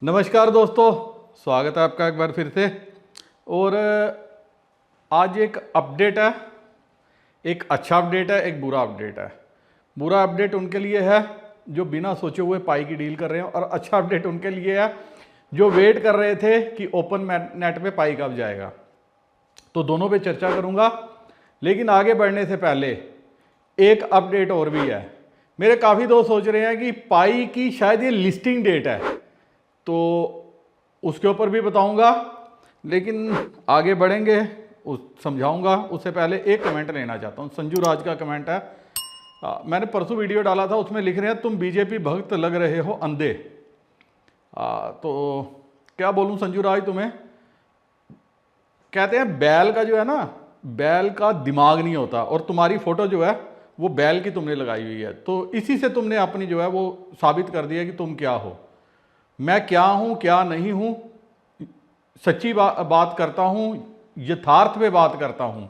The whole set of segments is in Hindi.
नमस्कार दोस्तों, स्वागत है आपका एक बार फिर से। और आज एक अपडेट है, एक अच्छा अपडेट है, एक बुरा अपडेट है। बुरा अपडेट उनके लिए है जो बिना सोचे हुए पाई की डील कर रहे हैं, और अच्छा अपडेट उनके लिए है जो वेट कर रहे थे कि ओपन नेट में पाई कब जाएगा। तो दोनों पे चर्चा करूंगा, लेकिन आगे बढ़ने से पहले एक अपडेट और भी है। मेरे काफ़ी दोस्त सोच रहे हैं कि पाई की शायद ये लिस्टिंग डेट है, तो उसके ऊपर भी बताऊंगा, लेकिन आगे बढ़ेंगे उस समझाऊंगा। उससे पहले एक कमेंट लेना चाहता हूं। संजू राज का कमेंट है। मैंने परसों वीडियो डाला था, उसमें लिख रहे हैं तुम बीजेपी भक्त लग रहे हो अंधे। तो क्या बोलूं संजू राज तुम्हें। कहते हैं बैल का जो है ना, बैल का दिमाग नहीं होता, और तुम्हारी फोटो जो है वो बैल की तुमने लगाई हुई है, तो इसी से तुमने अपनी जो है वो साबित कर दिया कि तुम क्या हो। मैं क्या हूं क्या नहीं हूं, सच्ची बात करता हूं, यथार्थ पे बात करता हूं,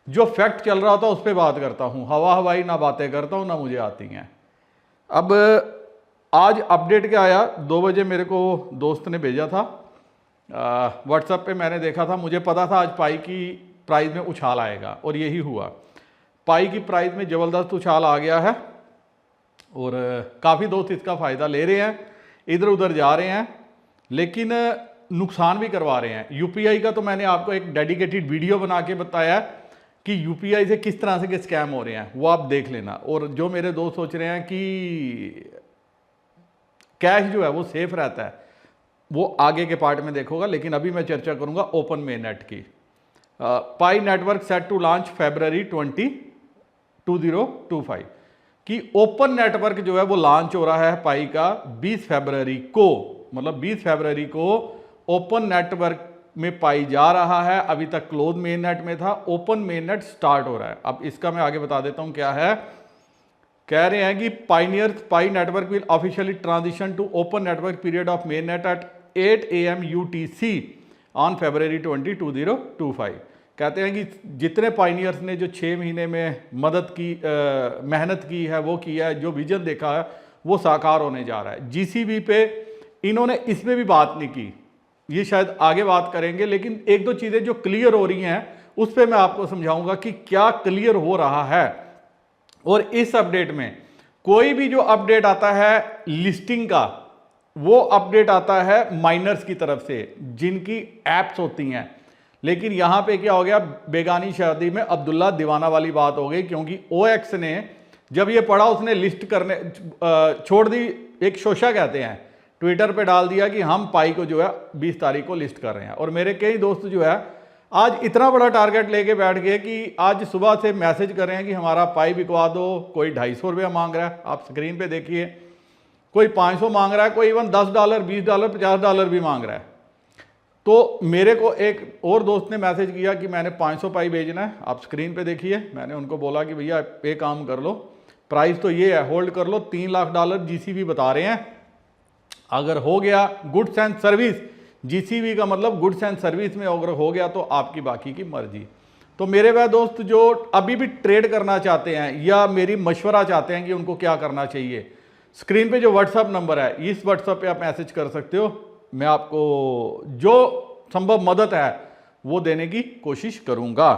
जो फैक्ट चल रहा था उस पर बात करता हूं। हवा हवाई ना बातें करता हूं, ना मुझे आती हैं। अब आज अपडेट क्या आया, 2 बजे मेरे को दोस्त ने भेजा था व्हाट्सएप पे। मैंने देखा था, मुझे पता था आज पाई की प्राइस में उछाल आएगा, और यही हुआ। पाई की प्राइस में ज़बरदस्त उछाल आ गया है, और काफ़ी दोस्त इसका फ़ायदा ले रहे हैं, इधर उधर जा रहे हैं, लेकिन नुकसान भी करवा रहे हैं। यूपीआई का तो मैंने आपको एक डेडिकेटेड वीडियो बना के बताया कि यूपीआई से किस तरह से के स्कैम हो रहे हैं, वो आप देख लेना। और जो मेरे दोस्त सोच रहे हैं कि कैश जो है वो सेफ रहता है, वो आगे के पार्ट में देखोगा, लेकिन अभी मैं चर्चा करूंगा ओपन मेन नेट की। Pi network set to launch February 2025 कि ओपन नेटवर्क जो है वो लॉन्च हो रहा है पाई का 20 फरवरी को। मतलब 20 फरवरी को ओपन नेटवर्क में पाई जा रहा है। अभी तक क्लोज मेन नेट में था, ओपन मेन नेट स्टार्ट हो रहा है। अब इसका मैं आगे बता देता हूं क्या है। कह रहे हैं कि pioneers Pi network will officially transition to open network period of main net at 8 AM UTC on February 2025। कहते हैं कि जितने पाइनियर्स ने जो 6 महीने में मदद की मेहनत की है, वो किया है, जो विजन देखा है, वो साकार होने जा रहा है। जीसीबी पे इन्होंने इसमें भी बात नहीं की, ये शायद आगे बात करेंगे, लेकिन एक दो चीज़ें जो क्लियर हो रही हैं उस पर मैं आपको समझाऊंगा कि क्या क्लियर हो रहा है। और इस अपडेट में कोई भी जो अपडेट आता है लिस्टिंग का, वो अपडेट आता है माइनर्स की तरफ से, जिनकी एप्स होती हैं। लेकिन यहां पे क्या हो गया, बेगानी शादी में अब्दुल्ला दीवाना वाली बात हो गई, क्योंकि OX ने जब ये पढ़ा उसने लिस्ट करने छोड़ दी। एक शोशा कहते हैं, ट्विटर पे डाल दिया कि हम पाई को जो है 20 तारीख को लिस्ट कर रहे हैं। और मेरे कई दोस्त जो है आज इतना बड़ा टारगेट लेके बैठ गए कि आज सुबह से मैसेज कर रहे हैं कि हमारा पाई बिकवा दो। कोई $250 मांग रहा है, आप स्क्रीन पे देखिए, कोई 500 मांग रहा है, कोई इवन $10, $20, $50 भी मांग रहा है। तो मेरे को एक और दोस्त ने मैसेज किया कि मैंने 500 पाई भेजना है, आप स्क्रीन पे देखिए। मैंने उनको बोला कि भैया एक काम कर लो, प्राइस तो ये है, होल्ड कर लो, $3 लाख जीसीबी बता रहे हैं। अगर हो गया गुड्स एंड सर्विस, जीसीबी का मतलब गुड्स एंड सर्विस में अगर हो गया तो आपकी बाकी की मर्जी। तो मेरे वह दोस्त जो अभी भी ट्रेड करना चाहते हैं या मेरी मशवरा चाहते हैं कि उनको क्या करना चाहिए, स्क्रीन पे जो व्हाट्सएप नंबर है, इस व्हाट्सएप पे आप मैसेज कर सकते हो। मैं आपको जो संभव मदद है वो देने की कोशिश करूंगा,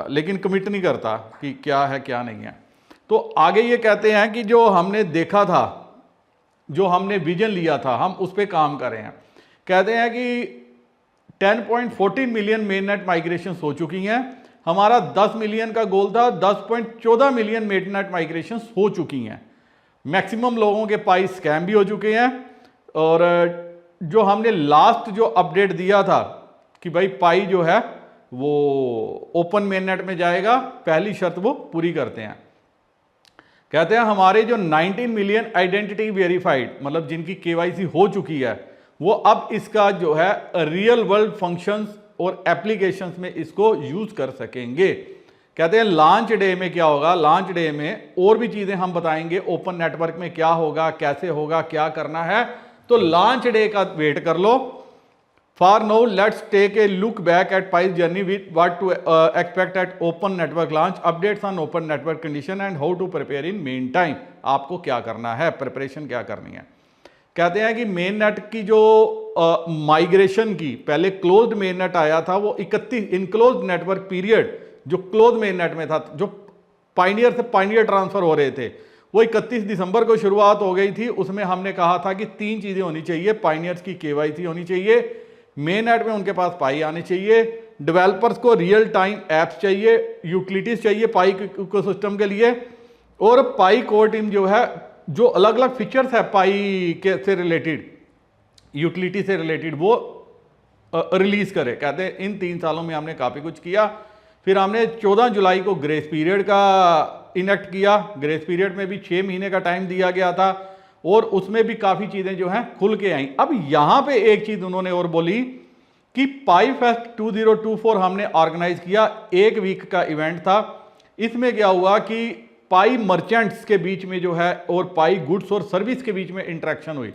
लेकिन कमिट नहीं करता कि क्या है क्या नहीं है। तो आगे ये कहते हैं कि जो हमने देखा था, जो हमने विजन लिया था, हम उस पर काम कर रहे हैं। कहते हैं कि 10.14 मिलियन मेन नेट माइग्रेशन हो चुकी हैं। हमारा 10 मिलियन का गोल था, 10.14 मिलियन मेन नेट माइग्रेशन हो चुकी हैं। मैक्सिमम लोगों के पाई स्कैम भी हो चुके हैं। और जो हमने लास्ट जो अपडेट दिया था कि भाई पाई जो है वो ओपन मेन नेट में जाएगा, पहली शर्त वो पूरी करते हैं। कहते हैं हमारे जो 19 मिलियन आइडेंटिटी वेरीफाइड, मतलब जिनकी KYC हो चुकी है, वो अब इसका जो है रियल वर्ल्ड फंक्शंस और एप्लीकेशंस में इसको यूज कर सकेंगे। कहते हैं लॉन्च डे में क्या होगा, लॉन्च डे में और भी चीजें हम बताएंगे, ओपन नेटवर्क में क्या होगा, कैसे होगा, क्या करना है। तो लॉन्च डे का वेट कर लो। For now let's take a look back at Pi's journey with what to expect at open network launch, updates on open network condition and how to prepare in meantime. आपको क्या करना है, प्रिपरेशन क्या करनी है। कहते हैं कि मेन नेट की जो माइग्रेशन की पहले क्लोज्ड मेन नेट आया था, वो 31 इनक्लोज्ड नेटवर्क पीरियड जो क्लोज मेन नेट में था, जो पाइनियर से पाइनियर ट्रांसफर हो रहे थे, वो 31 दिसंबर को शुरुआत हो गई थी। उसमें हमने कहा था कि 3 चीजें होनी चाहिए, पाइनियर्स की केवाईसी होनी चाहिए, मेन नेट में उनके पास पाई आनी चाहिए, डेवलपर्स को रियल टाइम एप्स चाहिए, यूटिलिटीज चाहिए पाई इकोसिस्टम के लिए, और पाई कोर टीम जो है जो अलग अलग फीचर्स है पाई के से रिलेटेड, यूटिलिटी से रिलेटेड, वो रिलीज करे। कहते हैं इन 3 सालों में हमने काफ़ी कुछ किया। फिर हमने 14 जुलाई को ग्रेस पीरियड का इनेक्ट किया। ग्रेस पीरियड में भी 6 महीने का टाइम दिया गया था और उसमें भी काफ़ी चीज़ें जो हैं खुल के आई। अब यहाँ पे एक चीज़ उन्होंने और बोली कि पाई फेस्ट 2024 हमने ऑर्गेनाइज किया, 1 वीक का इवेंट था। इसमें क्या हुआ कि पाई मर्चेंट्स के बीच में जो है और पाई गुड्स और सर्विस के बीच में इंटरेक्शन हुई।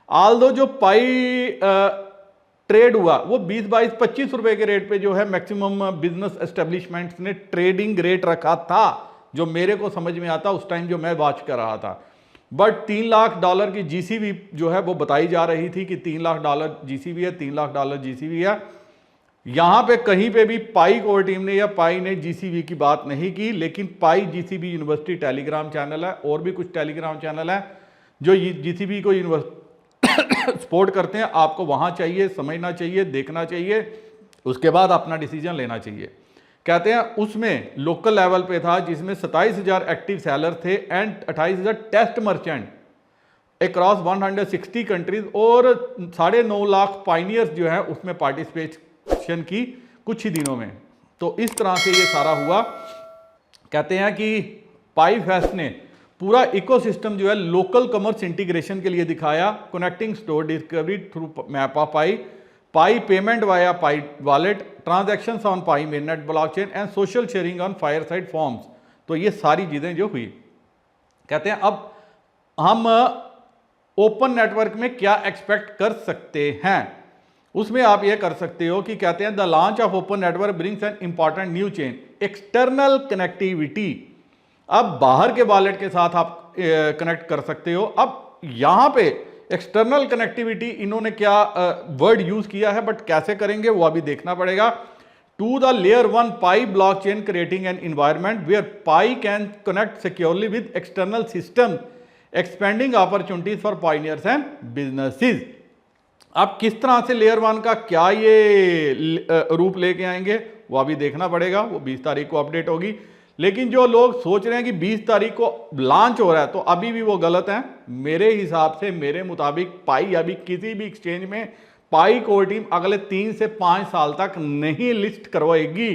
आल्दो जो पाई ट्रेड हुआ वो 20, 22, 25 रुपए के रेट पे जो है मैक्सिमम बिजनेस एस्टेब्लिशमेंट्स ने ट्रेडिंग रेट रखा था, जो मेरे को समझ में आता उस टाइम जो मैं वॉच कर रहा था। बट $3 लाख की जीसीबी जो है वो बताई जा रही थी कि $3 लाख जीसीबी है, $3 लाख जीसीबी है। यहां पे कहीं पे भी पाई कोर टीम ने या पाई ने जीसीबी की बात नहीं की, लेकिन पाई जीसीबी यूनिवर्सिटी टेलीग्राम चैनल है और भी कुछ टेलीग्राम चैनल है जो जीसीबी को सपोर्ट करते हैं। आपको वहां चाहिए, समझना चाहिए, देखना चाहिए, उसके बाद अपना डिसीजन लेना चाहिए। कहते हैं उसमें लोकल लेवल पे था जिसमें 27,000 एक्टिव सेलर थे and 28,000 test merchant across 160 countries और 9.5 लाख पाइनियर्स जो है उसमें पार्टिसिपेशन की कुछ ही दिनों में। तो इस तरह से ये सारा हुआ। कहते हैं कि पाई फेस्ट ने पूरा इकोसिस्टम जो है लोकल कॉमर्स इंटीग्रेशन के लिए दिखाया, connecting store discovery through map of pi, pi payment via pi wallet, transactions on pi mainnet blockchain and social sharing on fireside forms. तो ये सारी चीजें जो हुई। कहते हैं अब हम ओपन नेटवर्क में क्या एक्सपेक्ट कर सकते हैं। उसमें आप ये कर सकते हो कि कहते हैं the launch of open network brings an important new chain, external connectivity. अब बाहर के वॉलेट के साथ आप कनेक्ट कर सकते हो। अब यहां पे एक्सटर्नल कनेक्टिविटी इन्होंने क्या वर्ड यूज किया है, बट कैसे करेंगे वो अभी देखना पड़ेगा। To the layer 1 Pi blockchain creating an environment where Pi can connect securely with external system, expanding opportunities for pioneers and businesses. अब किस तरह से लेयर 1 का क्या ये रूप लेके आएंगे वो अभी देखना पड़ेगा, वो 20 तारीख को अपडेट होगी। लेकिन जो लोग सोच रहे हैं कि 20 तारीख को लॉन्च हो रहा है, तो अभी भी वो गलत है। मेरे हिसाब से, मेरे मुताबिक पाई अभी किसी भी एक्सचेंज में पाई कोर टीम अगले 3 से 5 साल तक नहीं लिस्ट करवाएगी।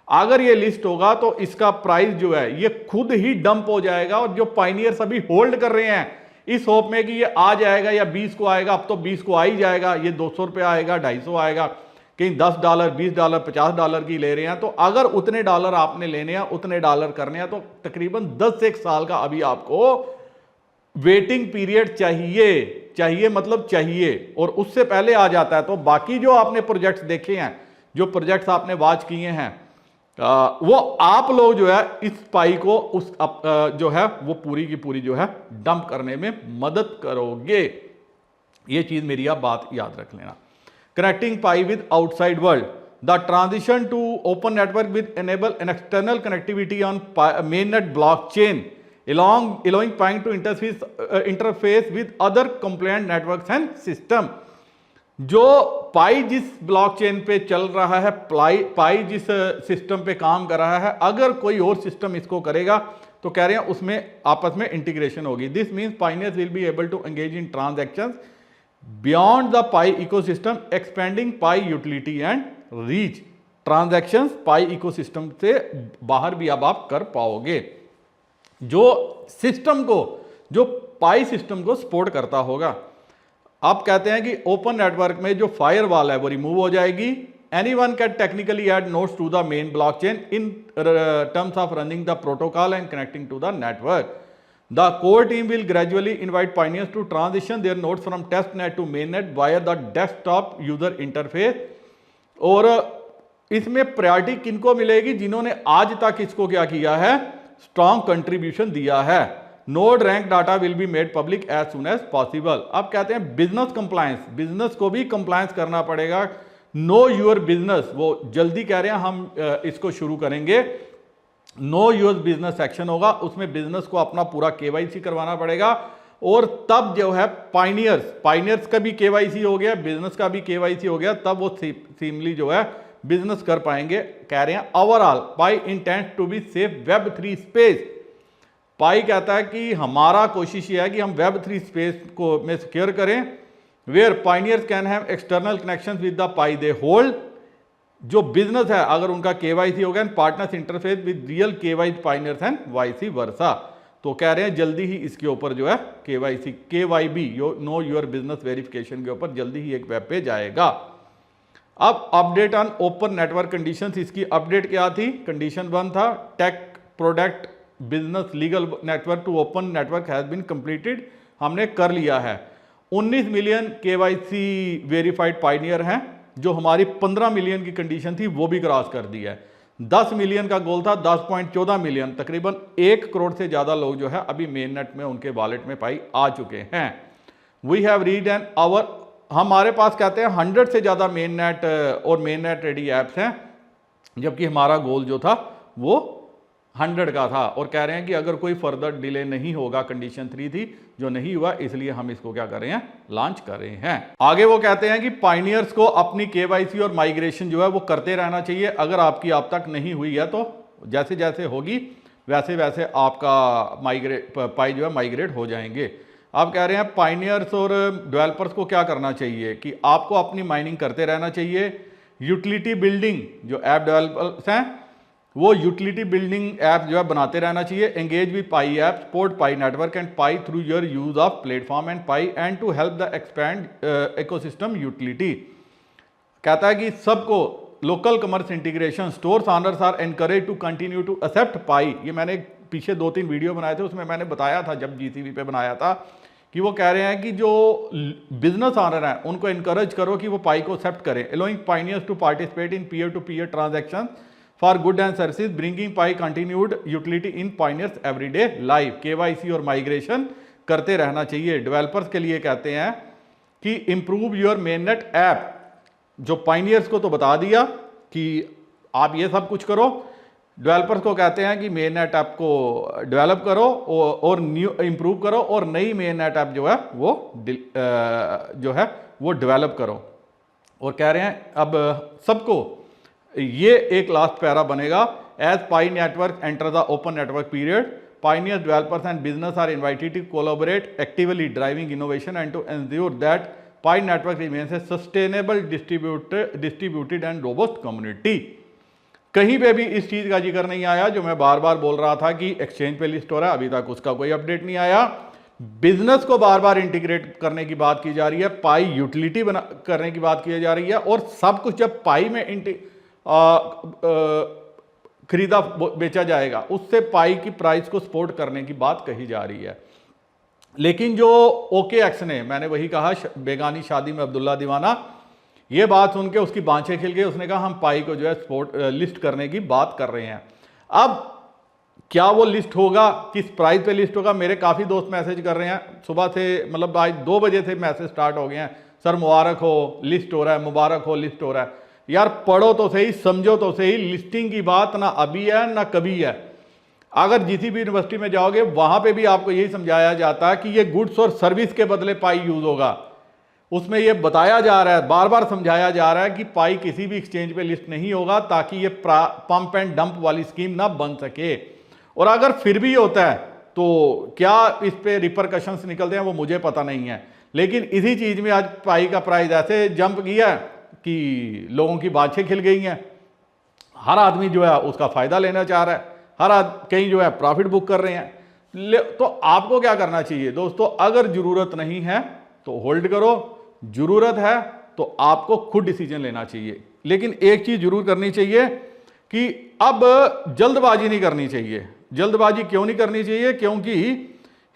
अगर ये लिस्ट होगा तो इसका प्राइस जो है ये खुद ही डंप हो जाएगा। और जो पाइनियर्स अभी होल्ड कर रहे हैं इस होप में कि ये आ जाएगा या 20 को आएगा, अब तो 20 को आ ही जाएगा, ये 200 रुपये आएगा, 250 आएगा, कहीं $10, $20, $50 की ले रहे हैं। तो अगर उतने डॉलर आपने लेने हैं, उतने डॉलर करने हैं, तो तकरीबन 10 से 1 साल का अभी आपको वेटिंग पीरियड चाहिए मतलब चाहिए, और उससे पहले आ जाता है। तो बाकी जो आपने प्रोजेक्ट्स देखे हैं, जो प्रोजेक्ट्स आपने वॉच किए हैं, वो आप लोग जो है इस पाई को उस जो है वो पूरी की पूरी जो है डंप करने में मदद करोगे। ये चीज मेरी आप बात याद रख लेना। Connecting Pi with outside world, the transition to open network with enable an external connectivity on mainnet blockchain allowing Pi to interface with other compliant networks and system। जो पाई जिस ब्लॉकचेन पे चल रहा है, पाई जिस सिस्टम पे काम कर रहा है, अगर कोई और सिस्टम इसको करेगा तो कह रहे हैं उसमें आपस में इंटीग्रेशन होगी। This means pioneers will be able to engage in transactions beyond the Pi ecosystem, expanding Pi utility and reach. Transactions Pi ecosystem से बाहर भी अब आप कर पाओगे, जो सिस्टम को, जो पाई सिस्टम को सपोर्ट करता होगा। आप कहते हैं कि ओपन नेटवर्क में जो फायरवॉल है वो रिमूव हो जाएगी। Anyone can technically add nodes to the main blockchain in terms of running the protocol and connecting to the network. The core team will gradually invite pioneers to transition their nodes from test net to main net via the desktop user interface. और इसमें प्रायोरिटी किनको मिलेगी? जिन्होंने आज तक इसको क्या किया है, स्ट्रॉन्ग कंट्रीब्यूशन दिया है। Node rank data will be made public as soon as possible. अब कहते हैं बिजनेस कंप्लायंस, बिजनेस को भी कंप्लायंस करना पड़ेगा। नो योर बिजनेस, वो जल्दी कह रहे हैं हम इसको शुरू करेंगे। नो योर बिजनेस सेक्शन होगा, उसमें बिजनेस को अपना पूरा केवाईसी करवाना पड़ेगा। और तब जो है पाइनियर्स का भी केवाईसी हो गया, बिजनेस का भी केवाईसी हो गया, तब वो सीमली जो है बिजनेस कर पाएंगे। कह रहे हैं overall Pi intent to be safe Web3 स्पेस। पाई कहता है कि हमारा कोशिश ये है कि हम Web3 स्पेस को में सिक्योर करें, where pioneers can have external connections with the Pi they hold. जो बिजनेस है अगर उनका केवाईसी हो गया, partners interface with real KYC pioneers and vice versa. तो कह रहे हैं जल्दी ही इसके ऊपर जो है KYC KYB know your business verification के ऊपर जल्दी ही एक वेब पेज आएगा। अब update on open network conditions, इसकी अपडेट क्या थी? कंडीशन 1 था tech product business legal network to open network has been completed, हमने कर लिया है। 19 मिलियन KYC वेरीफाइड पाइनियर हैं, जो हमारी 15 मिलियन की कंडीशन थी वो भी क्रॉस कर दी है। 10 मिलियन का गोल था, 10.14 मिलियन, तकरीबन 1 करोड़ से ज़्यादा लोग जो है अभी मेन नेट में उनके वॉलेट में पाई आ चुके हैं। We have read an hour, हमारे पास कहते हैं 100 से ज़्यादा मेन नेट और मेन नेट रेडी ऐप्स हैं, जबकि हमारा गोल जो था वो 100 का था। और कह रहे हैं कि अगर कोई फर्दर डिले नहीं होगा, कंडीशन 3 थी जो नहीं हुआ, इसलिए हम इसको क्या कर रहे हैं, लॉन्च कर रहे हैं। आगे वो कहते हैं कि पाइनियर्स को अपनी KYC और माइग्रेशन जो है वो करते रहना चाहिए। अगर आपकी अब तक नहीं हुई है तो जैसे जैसे होगी वैसे वैसे आपका पाई जो है माइग्रेट हो जाएंगे। आप कह रहे हैं पाइनियर्स और डेवलपर्स को क्या करना चाहिए कि आपको अपनी माइनिंग करते रहना चाहिए। यूटिलिटी बिल्डिंग, जो ऐप डेवलपर्स हैं वो यूटिलिटी बिल्डिंग ऐप जो है बनाते रहना चाहिए। Engage with Pi app, support Pi network and Pi through your use of platform and Pi and to help the expand ecosystem utility. कहता है कि सबको local commerce integration, stores owners are encourage to continue to accept Pi. ये मैंने पीछे 2-3 वीडियो बनाए थे, उसमें मैंने बताया था जब GCV पे बनाया था कि वो कह रहे हैं कि जो बिजनेस ऑनर हैं उनको इनकरेज करो कि वो पाई को एक्सेप्ट करें। Allowing pioneers to participate in peer to peer transaction for good and services, bringing Pi continued utility in pioneers everyday life. KYC और माइग्रेशन करते रहना चाहिए। डेवलपर्स के लिए कहते हैं कि इंप्रूव योर मेननेट ऐप, जो पाइनियर्स को तो बता दिया कि आप ये सब कुछ करो, डेवलपर्स को कहते हैं कि मेन नेट ऐप को डेवलप करो और न्यू इंप्रूव करो और नई मेन नेट ऐप जो है वो डेवलप करो। और कह रहे हैं अब सबको ये एक लास्ट पैरा बनेगा, as Pi network enter the open network period, pioneer developers and business are invited to collaborate actively driving innovation and to ensure that Pi network remains a sustainable distributed and robust community. कहीं पे भी इस चीज का जिक्र नहीं आया जो मैं बार बार बोल रहा था कि एक्सचेंज पे लिस्ट हो रहा है, अभी तक उसका कोई अपडेट नहीं आया। बिजनेस को बार बार इंटीग्रेट करने की बात की जा रही है, पाई यूटिलिटी करने की बात की जा रही है, और सब कुछ जब पाई में खरीदा बेचा जाएगा उससे पाई की प्राइस को सपोर्ट करने की बात कही जा रही है। लेकिन जो OKX ने, मैंने वही कहा बेगानी शादी में अब्दुल्ला दीवाना, ये बात सुन के उसकी बांछें खिल गई। उसने कहा हम पाई को जो है सपोर्ट लिस्ट करने की बात कर रहे हैं। अब क्या वो लिस्ट होगा, किस प्राइस पे लिस्ट होगा? मेरे काफ़ी दोस्त मैसेज कर रहे हैं सुबह से, मतलब आज 2 बजे से मैसेज स्टार्ट हो गए हैं, सर मुबारक हो लिस्ट हो रहा है, मुबारक हो लिस्ट हो रहा है। यार पढ़ो तो सही, समझो तो सही, लिस्टिंग की बात ना अभी है ना कभी है। अगर GCP यूनिवर्सिटी में जाओगे वहां पे भी आपको यही समझाया जाता है कि ये गुड्स और सर्विस के बदले पाई यूज होगा। उसमें ये बताया जा रहा है, बार बार समझाया जा रहा है कि पाई किसी भी एक्सचेंज पे लिस्ट नहीं होगा ताकि ये पंप एंड डंप वाली स्कीम ना बन सके। और अगर फिर भी होता है तो क्या इस पे रिपरकशंस निकलते हैं वो मुझे पता नहीं है। लेकिन इसी चीज में आज पाई का प्राइस ऐसे जंप किया कि लोगों की बातें खिल गई हैं। हर आदमी जो है उसका फायदा लेना चाह रहा है, कहीं जो है प्रॉफिट बुक कर रहे हैं। तो आपको क्या करना चाहिए दोस्तों? अगर जरूरत नहीं है तो होल्ड करो, जरूरत है तो आपको खुद डिसीजन लेना चाहिए। लेकिन एक चीज जरूर करनी चाहिए कि अब जल्दबाजी नहीं करनी चाहिए। जल्दबाजी क्यों नहीं करनी चाहिए? क्योंकि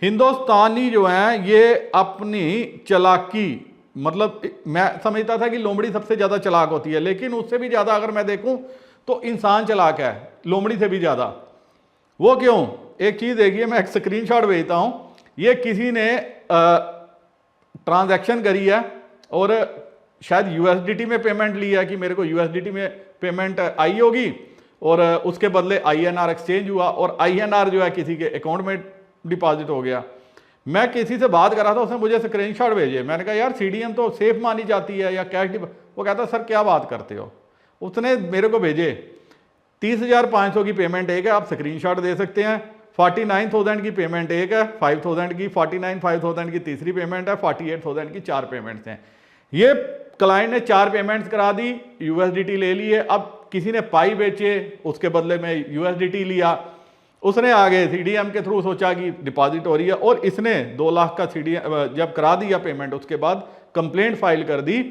हिंदुस्तानी जो है ये अपनी चालाकी, मतलब मैं समझता था कि लोमड़ी सबसे ज्यादा चालाक होती है, लेकिन उससे भी ज्यादा अगर मैं देखूं तो इंसान चालाक है लोमड़ी से भी ज्यादा। वो क्यों? एक चीज़ देखिए, मैं एक स्क्रीनशॉट भेजता हूँ। ये किसी ने ट्रांजैक्शन करी है और शायद यूएसडीटी में पेमेंट ली है कि मेरे को यूएसडीटी में पेमेंट आई होगी और उसके बदले आईएनआर एक्सचेंज हुआ और आईएनआर जो है किसी के अकाउंट में डिपॉजिट हो गया। मैं किसी से बात कर रहा था, उसने मुझे स्क्रीनशॉट भेजे। मैंने कहा यार सीडीएम तो सेफ मानी जाती है या कैश वो कहता सर क्या बात करते हो। उसने मेरे को भेजे 30,500 की पेमेंट एक है, आप स्क्रीनशॉट दे सकते हैं। 49,000 की पेमेंट एक है, 5,000 की, 49,500 की तीसरी पेमेंट है, 48,000 की 4 पेमेंट्स हैं। ये क्लाइंट ने 4 पेमेंट्स करा दी, यूएसडीटी ले लिए। अब किसी ने पाई बेचे, उसके बदले में यूएसडीटी लिया। उसने आगे सीडीएम के थ्रू सोचा कि डिपॉजिट हो रही है और इसने 2 लाख का सीडीएम जब करा दिया पेमेंट, उसके बाद कंप्लेंट फाइल कर दी।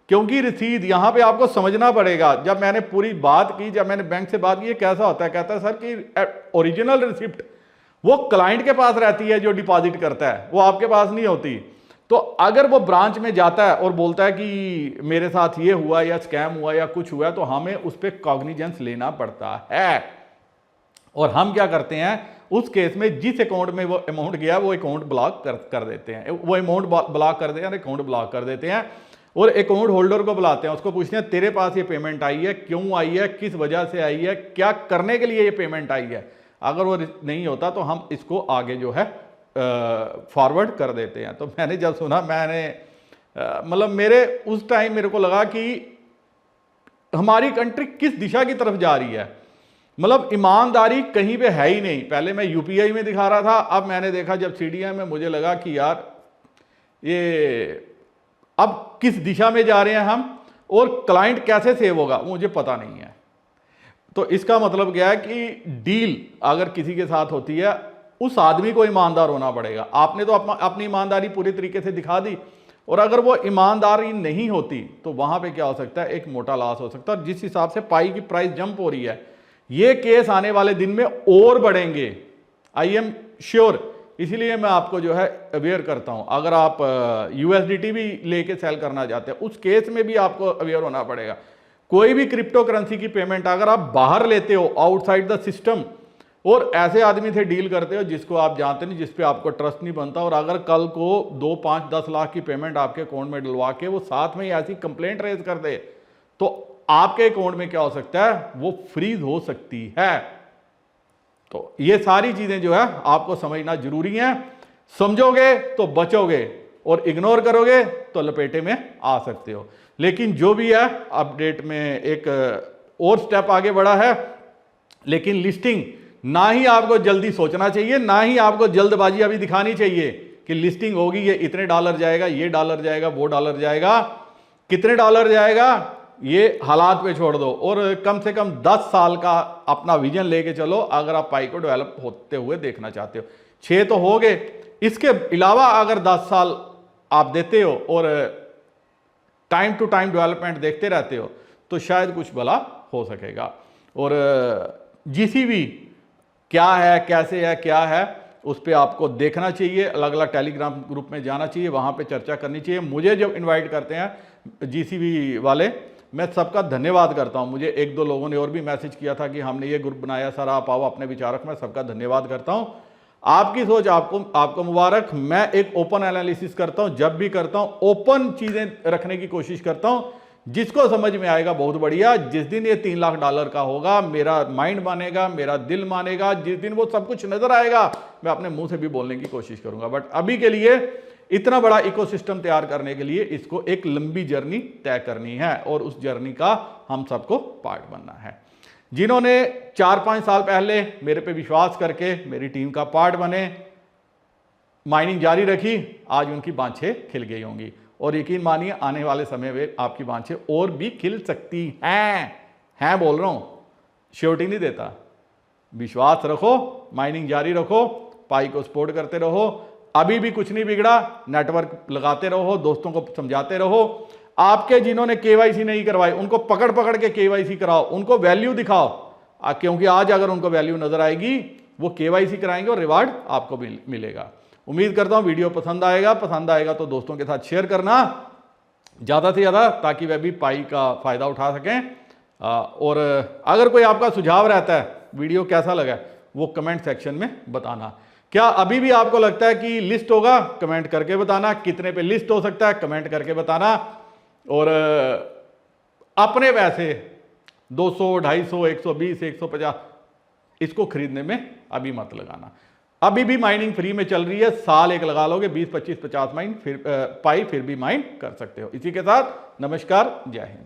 क्योंकि रसीद यहां पे आपको समझना पड़ेगा। जब मैंने पूरी बात की, जब मैंने बैंक से बात की, ये कैसा होता है, कहता है सर कि ओरिजिनल रिसिप्ट वो क्लाइंट के पास रहती है जो डिपॉजिट करता है, वो आपके पास नहीं होती। तो अगर वो ब्रांच में जाता है और बोलता है कि मेरे साथ ये हुआ या स्कैम हुआ या कुछ हुआ, तो हमें उस पर कॉग्निजेंस लेना पड़ता है। और हम क्या करते हैं उस केस में, जिस अकाउंट में वो अमाउंट गया वो अकाउंट ब्लॉक कर देते हैं, वो अमाउंट ब्लॉक कर देते हैं, अकाउंट ब्लॉक कर देते हैं और अकाउंट होल्डर को बुलाते हैं। उसको पूछते हैं तेरे पास ये पेमेंट आई है, क्यों आई है, किस वजह से आई है, क्या करने के लिए ये पेमेंट आई है। अगर वो नहीं होता तो हम इसको आगे जो है फॉरवर्ड कर देते हैं। तो मैंने जब सुना, मैंने मतलब मेरे उस टाइम मेरे को लगा कि हमारी कंट्री किस दिशा की तरफ जा रही है। मतलब ईमानदारी कहीं पे है ही नहीं। पहले मैं यूपीआई में दिखा रहा था, अब मैंने देखा जब सीडीएम में, मुझे लगा कि यार ये अब किस दिशा में जा रहे हैं हम और क्लाइंट कैसे सेव होगा मुझे पता नहीं है। तो इसका मतलब क्या है कि डील अगर किसी के साथ होती है, उस आदमी को ईमानदार होना पड़ेगा। आपने तो अपनी ईमानदारी पूरी तरीके से दिखा दी और अगर वो ईमानदारी नहीं होती तो वहां पे क्या हो सकता है, एक मोटा लॉस हो सकता है। और जिस हिसाब से पाई की प्राइस जंप हो रही है, ये केस आने वाले दिन में और बढ़ेंगे, आई एम श्योर। इसीलिए मैं आपको जो है अवेयर करता हूं। अगर आप यूएसडीटी भी लेके सेल करना चाहते हैं, उस केस में भी आपको अवेयर होना पड़ेगा। कोई भी क्रिप्टो करेंसी की पेमेंट अगर आप बाहर लेते हो, आउटसाइड द सिस्टम, और ऐसे आदमी से डील करते हो जिसको आप जानते नहीं, जिस पे आपको ट्रस्ट नहीं बनता, और अगर कल को 2, 5, 10 लाख की पेमेंट आपके अकाउंट में डलवा के वो साथ में ही ऐसी कंप्लेंट रेज कर दे, तो आपके अकाउंट में क्या हो सकता है, वो फ्रीज हो सकती है। तो ये सारी चीजें जो है आपको समझना जरूरी है। समझोगे तो बचोगे और इग्नोर करोगे तो लपेटे में आ सकते हो। लेकिन जो भी है, अपडेट में एक और स्टेप आगे बढ़ा है। लेकिन लिस्टिंग ना ही आपको जल्दी सोचना चाहिए, ना ही आपको जल्दबाजी अभी दिखानी चाहिए कि लिस्टिंग होगी, ये इतने डॉलर जाएगा, ये डॉलर जाएगा, वो डॉलर जाएगा। कितने डॉलर जाएगा ये हालात पे छोड़ दो और कम से कम 10 साल का अपना विजन लेके चलो अगर आप पाई को डेवलप होते हुए देखना चाहते हो। 6 तो हो गए, इसके अलावा अगर 10 साल आप देते हो और टाइम टू टाइम डेवलपमेंट देखते रहते हो तो शायद कुछ भला हो सकेगा। और जीसीबी क्या है, कैसे है, क्या है, उस पर आपको देखना चाहिए। अलग अलग टेलीग्राम ग्रुप में जाना चाहिए, वहाँ पे चर्चा करनी चाहिए। मुझे जब इनवाइट करते हैं जीसीबी वाले, मैं सबका धन्यवाद करता हूँ। मुझे 1-2 लोगों ने और भी मैसेज किया था कि हमने ये ग्रुप बनाया सर, आप आओ अपने विचार रख। मैं सबका धन्यवाद करता हूँ। आपकी सोच आपको मुबारक। मैं एक ओपन एनालिसिस करता हूँ, जब भी करता हूँ ओपन चीज़ें रखने की कोशिश करता हूँ। जिसको समझ में आएगा बहुत बढ़िया। जिस दिन ये $3 लाख का होगा, मेरा माइंड मानेगा, मेरा दिल मानेगा। जिस दिन वो सब कुछ नजर आएगा, मैं अपने मुंह से भी बोलने की कोशिश करूंगा। बट अभी के लिए इतना बड़ा इकोसिस्टम तैयार करने के लिए इसको एक लंबी जर्नी तय करनी है और उस जर्नी का हम सबको पार्ट बनना है। जिन्होंने 4-5 साल पहले मेरे पे विश्वास करके मेरी टीम का पार्ट बने, माइनिंग जारी रखी, आज उनकी बाँछें खिल गई होंगी। और यकीन मानिए आने वाले समय में आपकी बाँछें और भी खिल सकती हैं बोल रहा हूं, श्योरिटी नहीं देता। विश्वास रखो, माइनिंग जारी रखो, पाई को सपोर्ट करते रहो। अभी भी कुछ नहीं बिगड़ा, नेटवर्क लगाते रहो, दोस्तों को समझाते रहो। आपके जिन्होंने केवाईसी नहीं करवाई उनको पकड़ पकड़ के केवाईसी कराओ, उनको वैल्यू दिखाओ, क्योंकि आज अगर उनको वैल्यू नजर आएगी वो केवाईसी कराएंगे और रिवार्ड आपको मिलेगा। उम्मीद करता हूं वीडियो पसंद आएगा तो दोस्तों के साथ शेयर करना ज़्यादा से ज़्यादा, ताकि वह भी पाई का फ़ायदा उठा सकें। और अगर कोई आपका सुझाव रहता है वीडियो कैसा लगा, वो कमेंट सेक्शन में बताना। क्या अभी भी आपको लगता है कि लिस्ट होगा? कमेंट करके बताना। कितने पे लिस्ट हो सकता है? कमेंट करके बताना। और अपने पैसे 200, 250, 120, 150 इसको खरीदने में अभी मत लगाना। अभी भी माइनिंग फ्री में चल रही है, साल एक लगा लोगे 20, 25, 50 माइन फिर पाई फिर भी माइन कर सकते हो। इसी के साथ नमस्कार, जय हिंद।